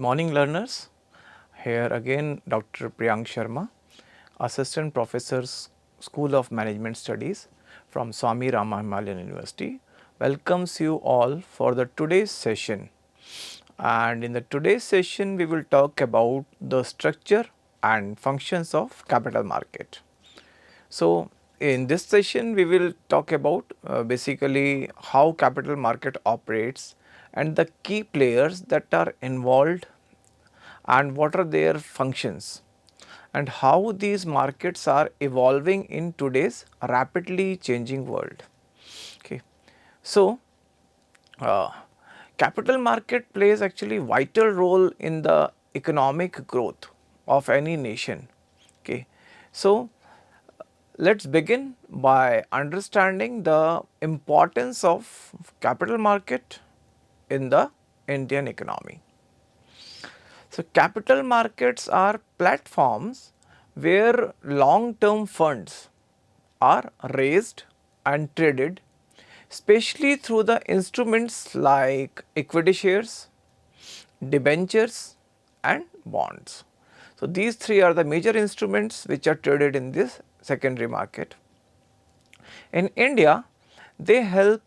morning learners. Here again Dr. Priyank Sharma, Assistant Professor, School of Management Studies from Swami Rama Himalayan University, welcomes you all for the today's session. And in the today's session we will talk about the structure and functions of capital market. So, in this session we will talk about basically how capital market operates and the key players that are involved and what are their functions and how these markets are evolving in today's rapidly changing world. Okay. So, uh, capital market plays actually vital role in the economic growth of any nation. Okay. So, let us begin by understanding the importance of capital market in the Indian economy. So, capital markets are platforms where long term funds are raised and traded, especially through the instruments like equity shares, debentures and bonds. So, these three are the major instruments which are traded in this secondary market. In India, they help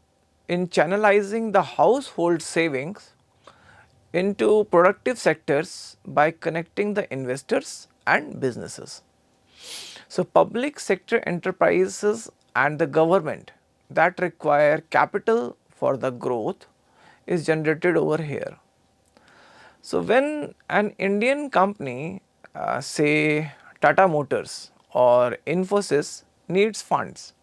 in channelizing the household savings into productive sectors by connecting the investors and businesses. So, public sector enterprises and the government that require capital for the growth is generated over here. So, when an Indian company say Tata Motors or Infosys needs funds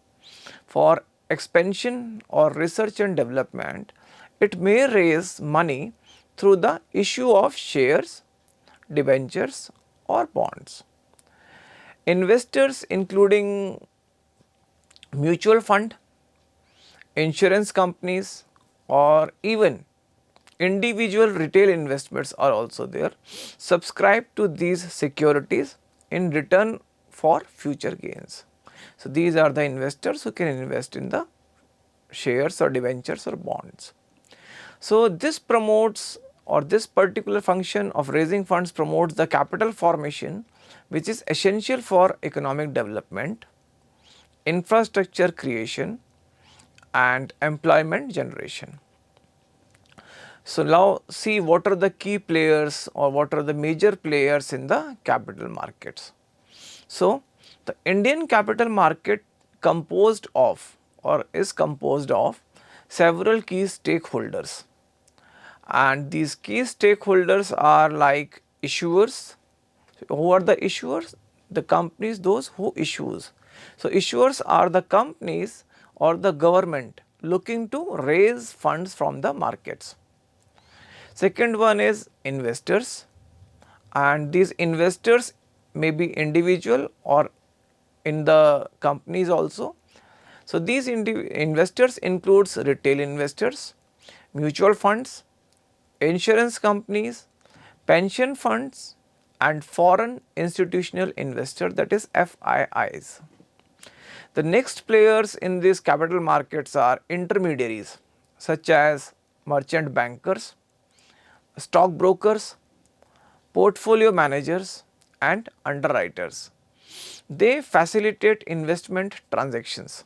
for expansion or research and development, it may raise money through the issue of shares, debentures or bonds. Investors including mutual fund, insurance companies or even individual retail investments are also there, subscribe to these securities in return for future gains. So, these are the investors who can invest in the shares or debentures or bonds. So, this promotes or this particular function of raising funds promotes the capital formation which is essential for economic development, infrastructure creation and employment generation. So, now see what are the key players or what are the major players in the capital markets. So, the Indian capital market composed of or is composed of several key stakeholders, and these key stakeholders are like issuers. Who are the issuers? The companies, those who issues. So, issuers are the companies or the government looking to raise funds from the markets. Second one is investors, and these investors may be individual or in the companies also. So, these investors includes retail investors, mutual funds, insurance companies, pension funds and foreign institutional investor, that is FIIs. The next players in these capital markets are intermediaries such as merchant bankers, stockbrokers, portfolio managers and underwriters. They facilitate investment transactions.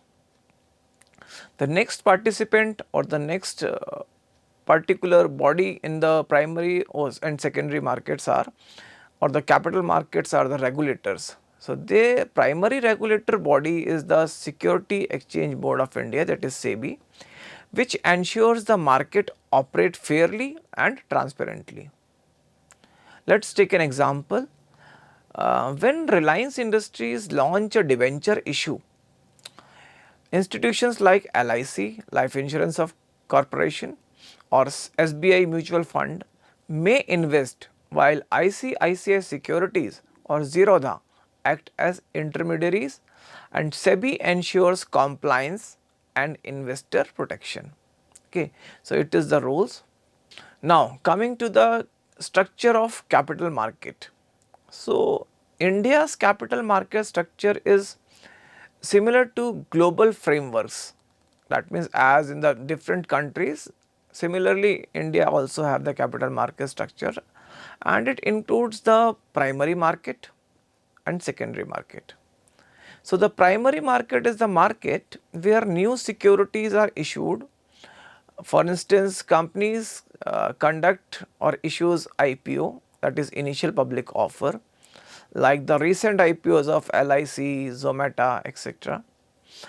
The next participant or the next particular body in the primary and secondary markets are or the capital markets are the regulators. So, the primary regulator body is the Security Exchange Board of India, that is SEBI, which ensures the market operate fairly and transparently. Let us take an example. When Reliance Industries launch a debenture issue, institutions like LIC, Life Insurance of Corporation or SBI Mutual Fund may invest, while ICICI Securities or Zerodha act as intermediaries, and SEBI ensures compliance and investor protection. Okay. So, it is the rules. Now, coming to the structure of capital market. So, India's capital market structure is similar to global frameworks. That means, as in the different countries, similarly India also have the capital market structure, and it includes the primary market and secondary market. So, the primary market is the market where new securities are issued. For instance, companies conduct or issues IPO, that is initial public offer, like the recent IPOs of LIC, Zomato, etc.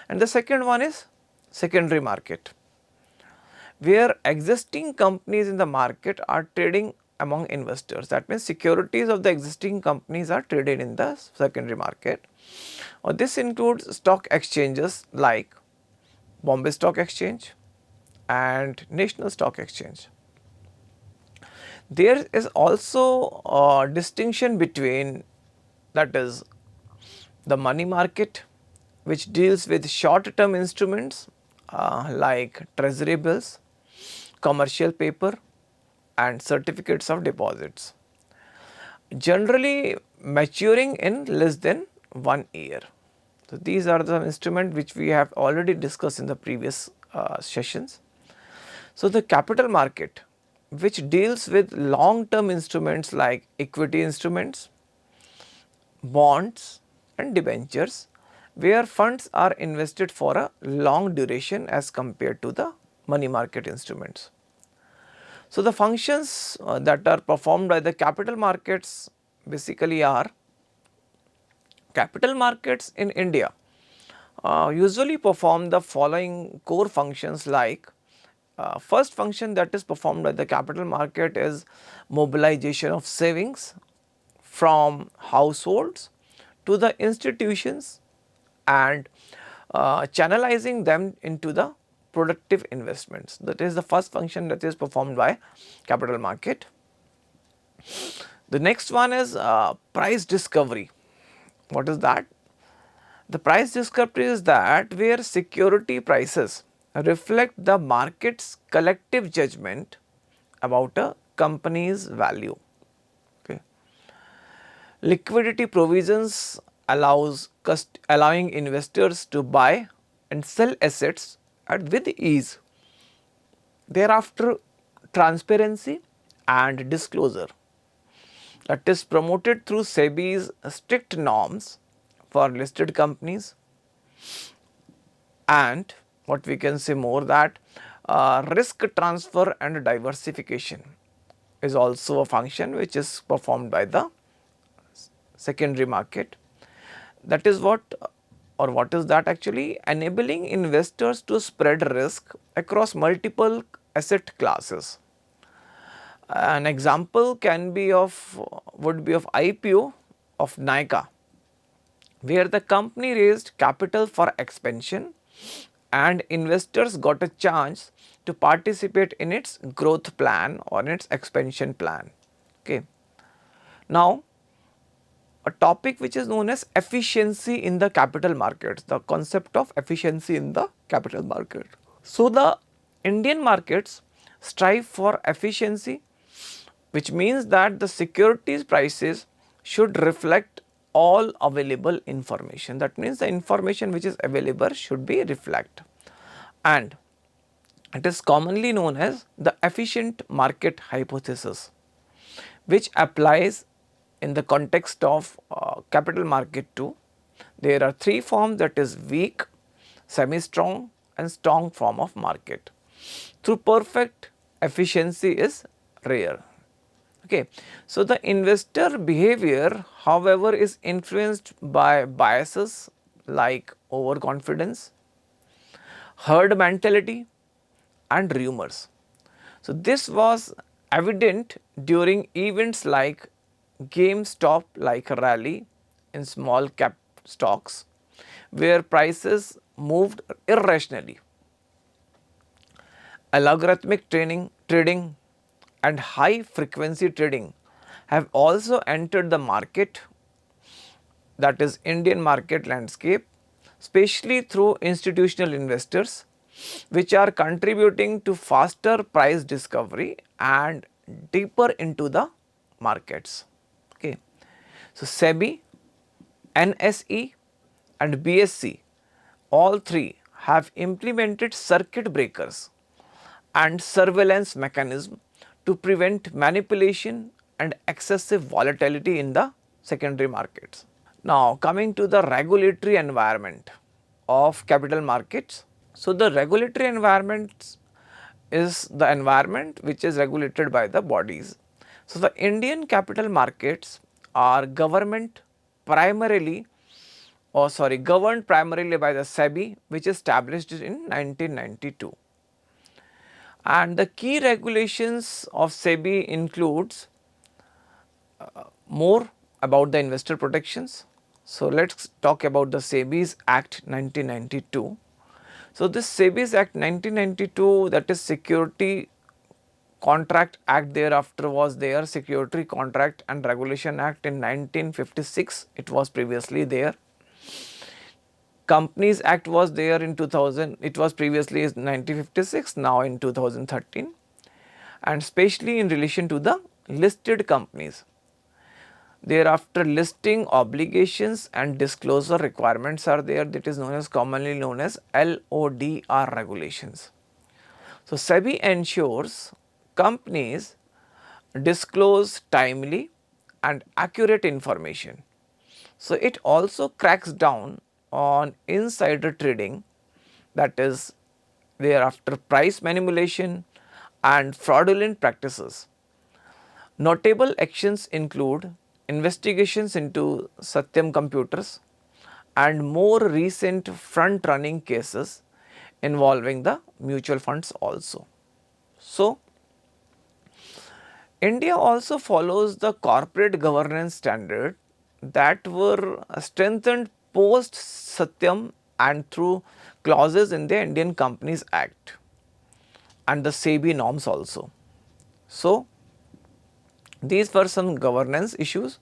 And the second one is secondary market, where existing companies in the market are trading among investors. That means securities of the existing companies are traded in the secondary market. This includes stock exchanges like Bombay Stock Exchange and National Stock Exchange. There is also a distinction between, that is, the money market, which deals with short term instruments like treasury bills, commercial paper and certificates of deposits, generally maturing in less than 1 year. So, these are the instruments which we have already discussed in the previous sessions. So, the capital market, which deals with long term instruments like equity instruments, bonds and debentures, where funds are invested for a long duration as compared to the money market instruments. So, the functions that are performed by the capital markets basically are: capital markets in India usually perform the following core functions, like first function that is performed by the capital market is mobilization of savings from households to the institutions and channelizing them into the productive investments. That is the first function that is performed by capital market. The next one is price discovery. What is that? The price discovery is that where security prices reflect the market's collective judgment about a company's value. Okay. Liquidity provisions allowing investors to buy and sell assets with ease. Thereafter, transparency and disclosure, that is promoted through SEBI's strict norms for listed companies, and what we can say more, that risk transfer and diversification is also a function which is performed by the secondary market. That is what, or what is that actually? Enabling investors to spread risk across multiple asset classes. An example can be of, would be of IPO of Nykaa, where the company raised capital for expansion and investors got a chance to participate in its growth plan or its expansion plan. Okay. Now, a topic which is known as efficiency in the capital markets, the concept of efficiency in the capital market. So, the Indian markets strive for efficiency, which means that the securities prices should reflect all available information. That means the information which is available should be reflect, and it is commonly known as the efficient market hypothesis, which applies in the context of capital market too. There are three forms, that is weak, semi-strong and strong form of market. Through perfect efficiency is rare. Okay. So, the investor behavior, however, is influenced by biases like overconfidence, herd mentality and rumors. So, this was evident during events like GameStop like rally in small cap stocks, where prices moved irrationally. Algorithmic trading and high frequency trading have also entered the market, that is Indian market landscape, especially through institutional investors, which are contributing to faster price discovery and deeper into the markets. Okay. So, SEBI, NSE and BSC, all three have implemented circuit breakers and surveillance mechanism to prevent manipulation and excessive volatility in the secondary markets. Now coming to the regulatory environment of capital markets. So the regulatory environment is the environment which is regulated by the bodies. So the Indian capital markets are governed primarily governed primarily by the SEBI, which is established in 1992. And the key regulations of SEBI includes more about the investor protections. So let us talk about the SEBI's Act 1992. So this SEBI's Act 1992, that is Security Contract Act, thereafter was there Security Contract and Regulation Act in 1956, it was previously there. Companies Act was there in 2000, it was previously in 1956, now in 2013, and especially in relation to the listed companies. Thereafter listing obligations and disclosure requirements are there, that is commonly known as LODR regulations. So SEBI ensures companies disclose timely and accurate information. So it also cracks down on insider trading, that is thereafter price manipulation and fraudulent practices. Notable actions include investigations into Satyam computers and more recent front running cases involving the mutual funds also. So, India also follows the corporate governance standard that were strengthened post Satyam and through clauses in the Indian Companies Act and the SEBI norms also. So, these were some governance issues.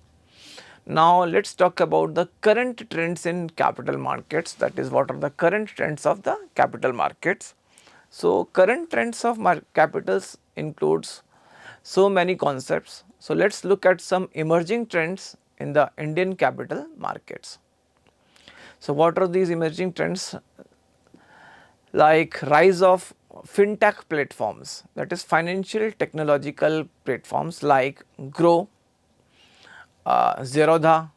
Now, let us talk about the current trends in capital markets, that is what are the current trends of the capital markets. So, current trends of capitals includes so many concepts. So, let us look at some emerging trends in the Indian capital markets. So, what are these emerging trends? Like rise of fintech platforms, that is financial technological platforms like Grow, Zerodha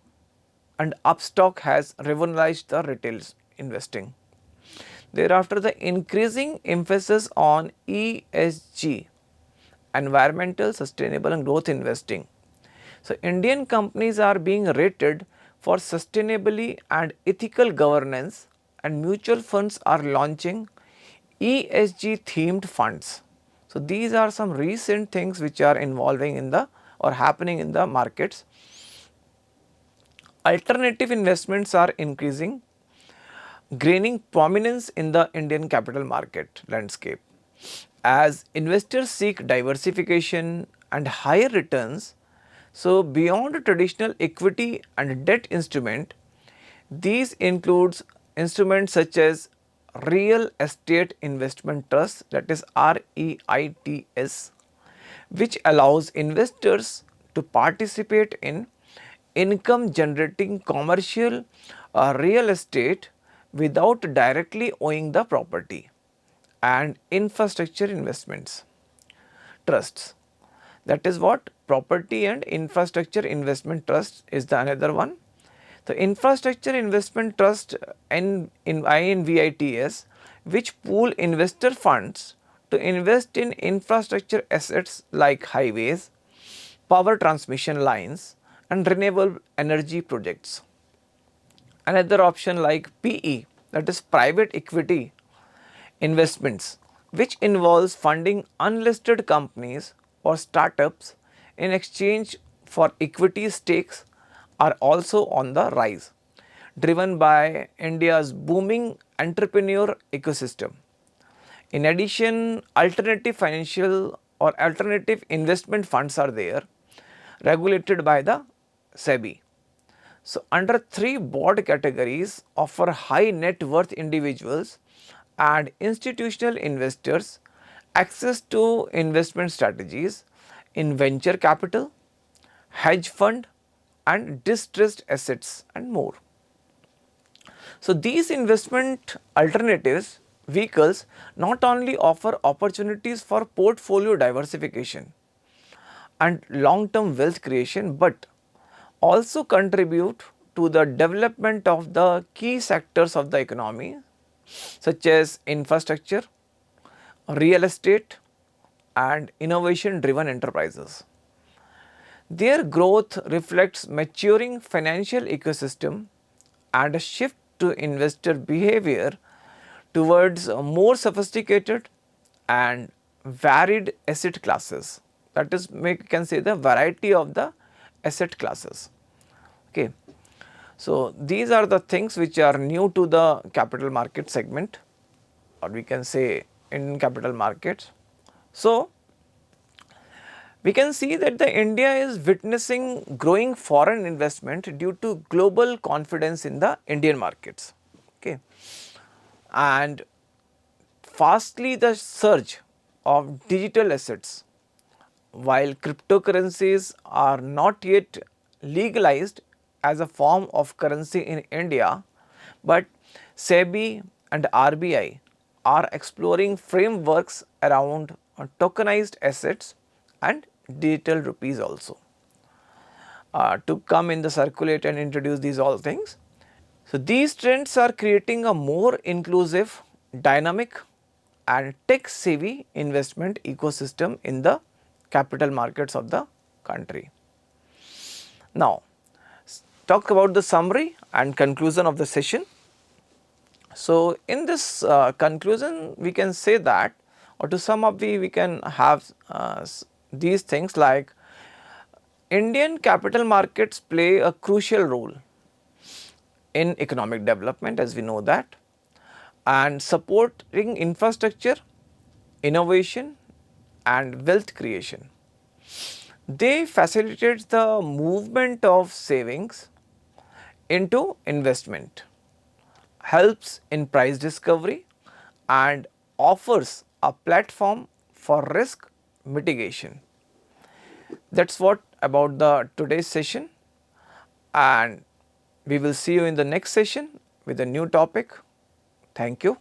and Upstock has revolutionized the retail investing. Thereafter, the increasing emphasis on ESG, environmental, sustainable and growth investing. So, Indian companies are being rated for sustainability and ethical governance, and mutual funds are launching ESG themed funds. So, these are some recent things which are involving in the or happening in the markets. Alternative investments are increasing, gaining prominence in the Indian capital market landscape. As investors seek diversification and higher returns, so beyond traditional equity and debt instrument, these includes instruments such as real estate investment trust, that is REITs, which allows investors to participate in income generating commercial real estate without directly owning the property, and infrastructure investments trusts, that is what property and infrastructure investment trust is the another one. The infrastructure investment trust in INVITs, which pool investor funds to invest in infrastructure assets like highways, power transmission lines and renewable energy projects. Another option like PE, that is private equity investments, which involves funding unlisted companies or startups in exchange for equity stakes, are also on the rise, driven by India's booming entrepreneur ecosystem. In addition, alternative financial or alternative investment funds are there, regulated by the SEBI. So, under three broad categories offer high net worth individuals and institutional investors access to investment strategies in venture capital, hedge fund and distressed assets and more. So, these investment alternatives vehicles not only offer opportunities for portfolio diversification and long term wealth creation, but also contribute to the development of the key sectors of the economy such as infrastructure, real estate and innovation driven enterprises. Their growth reflects maturing financial ecosystem and a shift to investor behavior towards more sophisticated and varied asset classes. That is, can say the variety of the asset classes. Okay. So, these are the things which are new to the capital market segment, or we can say in capital markets. So, we can see that the India is witnessing growing foreign investment due to global confidence in the Indian markets. Okay. And fastly the surge of digital assets, while cryptocurrencies are not yet legalized as a form of currency in India, but SEBI and RBI are exploring frameworks around tokenized assets and digital rupees also to come in the circulate and introduce these all things. So, these trends are creating a more inclusive, dynamic and tech savvy investment ecosystem in the capital markets of the country. Now, talk about the summary and conclusion of the session. So, in this conclusion we can say that, or to sum up we can have these things like Indian capital markets play a crucial role in economic development, as we know that, and supporting infrastructure, innovation and wealth creation. They facilitate the movement of savings into investment, helps in price discovery and offers a platform for risk mitigation. That is what about the today's session, and we will see you in the next session with a new topic. Thank you.